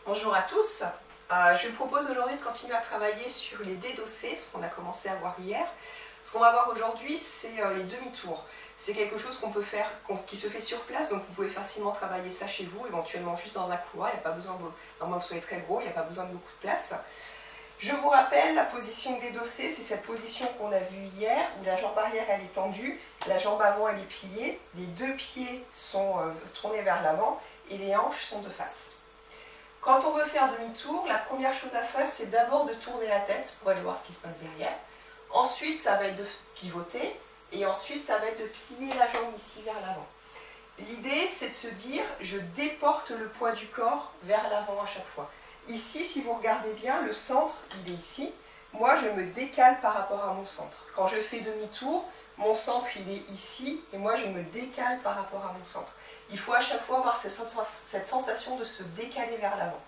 Bonjour à tous, je vous propose aujourd'hui de continuer à travailler sur les dédossés, ce qu'on a commencé à voir hier. Ce qu'on va voir aujourd'hui, c'est les demi-tours. C'est quelque chose qu'on peut faire, qui se fait sur place, donc vous pouvez facilement travailler ça chez vous, éventuellement juste dans un couloir. Il n'y a pas besoin, normalement vous soyez très gros, il n'y a pas besoin de beaucoup de place. Je vous rappelle, la position dédossée, c'est cette position qu'on a vue hier, où la jambe arrière elle est tendue, la jambe avant elle est pliée, les deux pieds sont tournés vers l'avant et les hanches sont de face. Quand on veut faire demi-tour, la première chose à faire, c'est d'abord de tourner la tête pour aller voir ce qui se passe derrière. Ensuite, ça va être de pivoter et ensuite, ça va être de plier la jambe ici vers l'avant. L'idée, c'est de se dire, je déporte le poids du corps vers l'avant à chaque fois. Ici, si vous regardez bien, le centre, il est ici. Moi, je me décale par rapport à mon centre. Quand je fais demi-tour, mon centre, il est ici, et moi, je me décale par rapport à mon centre. Il faut à chaque fois avoir cette sensation de se décaler vers l'avant.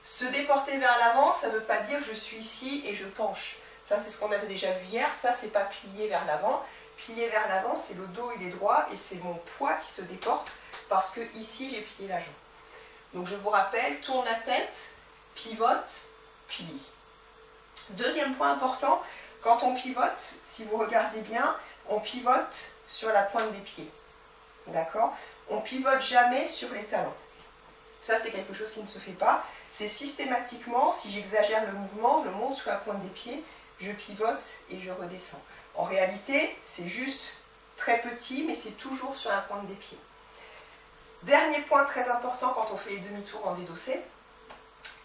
Se déporter vers l'avant, ça ne veut pas dire je suis ici et je penche. Ça, c'est ce qu'on avait déjà vu hier. Ça, c'est pas plier vers l'avant. Plier vers l'avant, c'est le dos, il est droit, et c'est mon poids qui se déporte, parce que ici, j'ai plié la jambe. Donc, je vous rappelle, tourne la tête, pivote, plie. Deuxième point important, quand on pivote, si vous regardez bien, on pivote sur la pointe des pieds. D'accord? On pivote jamais sur les talons. Ça, c'est quelque chose qui ne se fait pas. C'est systématiquement, si j'exagère le mouvement, je monte sur la pointe des pieds, je pivote et je redescends. En réalité, c'est juste très petit, mais c'est toujours sur la pointe des pieds. Dernier point très important quand on fait les demi-tours en dédossé.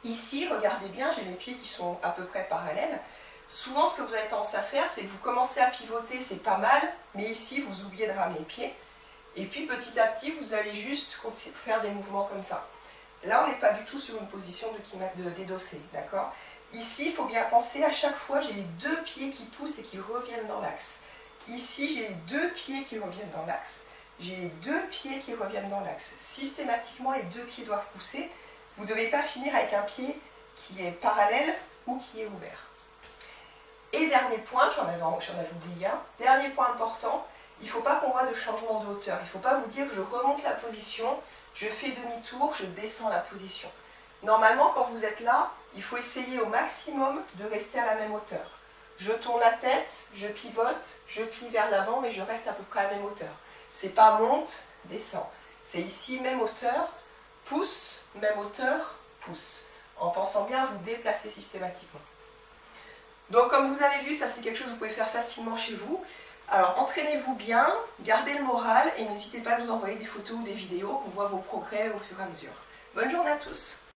Ici, regardez bien, j'ai mes pieds qui sont à peu près parallèles. Souvent, ce que vous avez tendance à faire, c'est que vous commencez à pivoter, c'est pas mal, mais ici, vous oubliez de ramener les pieds. Et puis, petit à petit, vous allez juste faire des mouvements comme ça. Là, on n'est pas du tout sur une position de dédossé, d'accord? Ici, il faut bien penser, à chaque fois, j'ai les deux pieds qui poussent et qui reviennent dans l'axe. Ici, j'ai les deux pieds qui reviennent dans l'axe. J'ai les deux pieds qui reviennent dans l'axe. Systématiquement, les deux pieds doivent pousser. Vous ne devez pas finir avec un pied qui est parallèle ou qui est ouvert. Et dernier point, j'en avais oublié un, dernier point important, il ne faut pas qu'on voit de changement de hauteur. Il ne faut pas vous dire je remonte la position, je fais demi-tour, je descends la position. Normalement, quand vous êtes là, il faut essayer au maximum de rester à la même hauteur. Je tourne la tête, je pivote, je plie vers l'avant, mais je reste à peu près à la même hauteur. C'est pas monte, descend. C'est ici, même hauteur, pousse, même hauteur, pousse. En pensant bien à vous déplacer systématiquement. Donc comme vous avez vu, ça c'est quelque chose que vous pouvez faire facilement chez vous. Alors entraînez-vous bien, gardez le moral et n'hésitez pas à nous envoyer des photos ou des vidéos. On voit vos progrès au fur et à mesure. Bonne journée à tous!